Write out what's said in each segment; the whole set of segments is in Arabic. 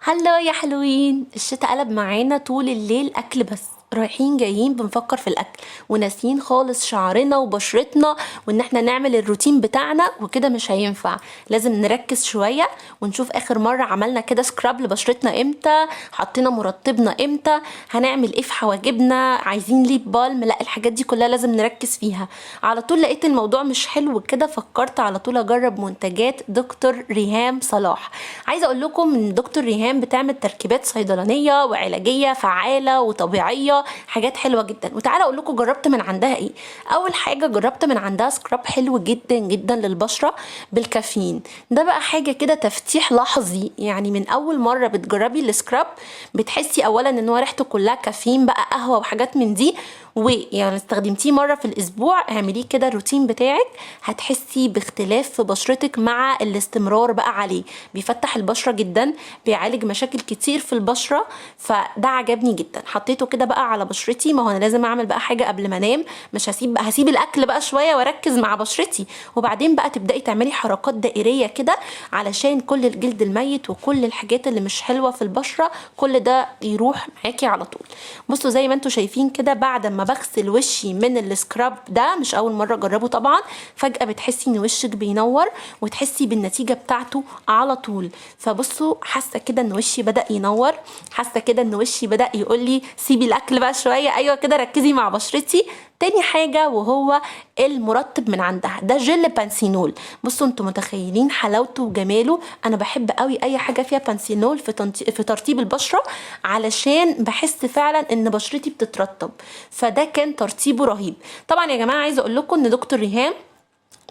هلو يا حلوين. الشتا قلب معانا طول الليل اكل بس، رايحين جايين بنفكر في الاكل وناسيين خالص شعرنا وبشرتنا وان احنا نعمل الروتين بتاعنا، وكده مش هينفع. لازم نركز شوية ونشوف اخر مرة عملنا كده سكراب لبشرتنا امتى، حطينا مرطبنا امتى، هنعمل ايه في حواجبنا، عايزين ليب بالم. لا، الحاجات دي كلها لازم نركز فيها. على طول لقيت الموضوع مش حلو كده، فكرت على طول اجرب منتجات دكتور ريهام صلاح. عايزه اقول لكم ان دكتور ريهام بتعمل تركيبات صيدلانيه وعلاجيه فعاله وطبيعيه، حاجات حلوه جدا. وتعالى اقول لكم جربت من عندها ايه. اول حاجه جربت من عندها سكراب حلو جدا جدا للبشره بالكافيين. ده بقى حاجه كده تفتيح لحظي، يعني من اول مره بتجربي السكراب بتحسي اولا ان هو ريحته كلها كافيين بقى، قهوه وحاجات من دي. ويعني استخدمتيه مره في الاسبوع، اعمليه كده الروتين بتاعك، هتحسي باختلاف في بشرتك مع الاستمرار بقى عليه. بيفتح البشره جدا، بيعالج مشاكل كتير في البشره، فده عجبني جدا. حطيته كده بقى على بشرتي، ما هو انا لازم اعمل بقى حاجه قبل ما انام، مش هسيب الاكل بقى شويه واركز مع بشرتي. وبعدين بقى تبداي تعملي حركات دائريه كده علشان كل الجلد الميت وكل الحاجات اللي مش حلوه في البشره كل ده يروح معاكي على طول. بصوا زي ما انتم شايفين كده، بعد ما بغسل وشي من السكراب ده، مش اول مره اجربه طبعا، فجاه بتحسي ان وشك بينور وتحسي بالنتيجه بتاعته على طول. فبصوا حاسه كده ان وشي بدا ينور، حاسه كده ان وشي بدا يقول لي سيبي الاكل بقى شويه، ايوه كده ركزي مع بشرتي. تاني حاجة وهو المرطب من عندها، ده جل بانسينول. بصوا انتوا متخيلين حلاوته وجماله. انا بحب قوي اي حاجة فيها بانسينول في ترطيب البشرة، علشان بحس فعلا ان بشرتي بتترطب. فده كان ترطيبه رهيب. طبعا يا جماعة عايزة اقول لكم ان دكتور ريهام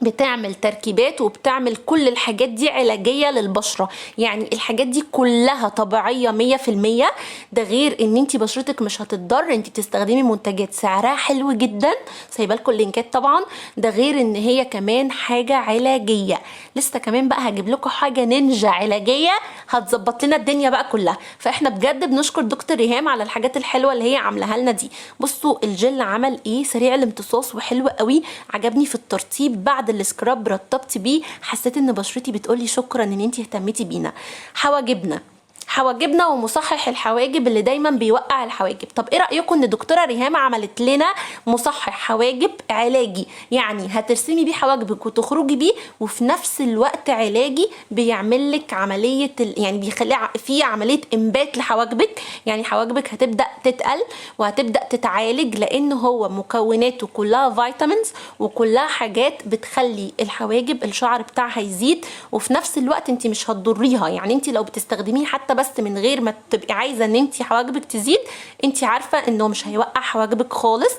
بتعمل تركيبات وبتعمل كل الحاجات دي علاجية للبشرة، يعني الحاجات دي كلها طبيعية 100%. ده غير ان انتي بشرتك مش هتتضر، انتي بتستخدمي منتجات سعرها حلو جدا، سايبالكم اللينكات طبعا. ده غير ان هي كمان حاجة علاجية. لسه كمان بقى هجيب لكم حاجة نينجا علاجية هتظبط لنا الدنيا بقى كلها. فاحنا بجد بنشكر دكتور ريهام على الحاجات الحلوة اللي هي عاملاها لنا دي. بصوا الجل عمل ايه، سريع الامتصاص وحلو قوي، عجبني في الترطيب. بعد السكراب رطبت بيه، حسيت ان بشرتي بتقولي شكرا ان انتي اهتميتي بينا. حواجبنا ومصحح الحواجب اللي دايما بيوقع الحواجب. طب ايه رايكم ان دكتوره ريهام عملت لنا مصحح حواجب علاجي، يعني هترسمي بيه حواجبك وتخرجي بيه، وفي نفس الوقت علاجي، بيعمل لك عمليه يعني بيخلي في عمليه انبات لحواجبك، يعني حواجبك هتبدا تتقل وهتبدا تتعالج، لان هو مكوناته كلها فيتامينز وكلها حاجات بتخلي الحواجب الشعر بتاعها يزيد، وفي نفس الوقت انت مش هتضريها. يعني انت لو بتستخدميه حتى بس من غير ما تبقي عايزه ان انت حواجبك تزيد، انت عارفه انه مش هيوقع حواجبك خالص.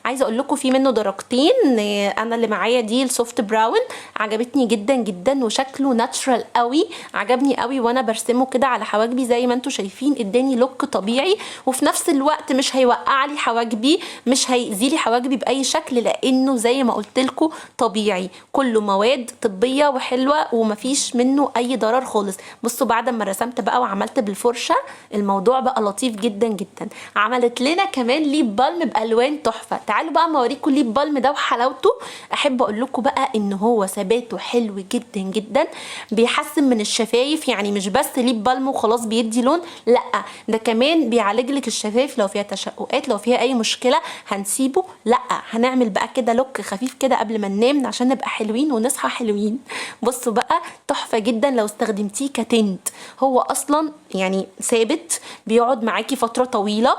عايزه اقول لكم في منه درجتين، انا اللي معايا دي السوفت براون، عجبتني جدا جدا وشكله ناتشرال قوي، عجبني قوي وانا برسمه كده على حواجبي. زي ما انتم شايفين اداني لوك طبيعي، وفي نفس الوقت مش هيوقع لي حواجبي، مش هيأذي لي حواجبي باي شكل، لانه زي ما قلت لكم طبيعي، كله مواد طبيه وحلوه ومفيش منه اي ضرر خالص. بصوا بعد ما رسمت بقى وعملت بالفرشه، الموضوع بقى لطيف جدا جدا. عملت لنا كمان ليب بالم بالوان تحفه. تعالوا بقى ما اوريكم الليب بالم ده وحلاوته. احب اقول لكم بقى ان هو ثباته حلو جدا جدا، بيحسن من الشفايف، يعني مش بس ليب بالم وخلاص بيدي لون، لا ده كمان بيعالج لك الشفايف لو فيها تشققات، لو فيها اي مشكله هنسيبه، لا هنعمل بقى كده لوك خفيف كده قبل ما ننام عشان نبقى حلوين ونصحى حلوين. بصوا بقى تحفه جدا لو استخدمتيه كتنت، هو اصلا يعني ثابت بيقعد معاكي فتره طويله.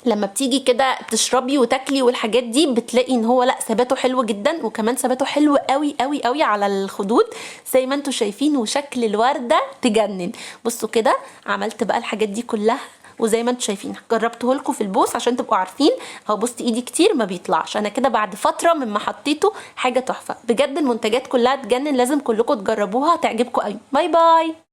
لما بتيجي كده تشربي وتاكلي والحاجات دي بتلاقي ان هو لا ثباته حلو جدا، وكمان ثباته حلو قوي قوي قوي على الخدود زي ما انتم شايفين، وشكل الورده تجنن. بصوا كده عملت بقى الحاجات دي كلها، وزي ما انتم شايفين جربته لكم في البوس عشان تبقوا عارفين. اهو بصت ايدي كتير ما بيطلعش، انا كده بعد فتره مما حطيته حاجه تحفه بجد. المنتجات كلها تجنن، لازم كلكم تجربوها، تعجبكم قوي. باي باي.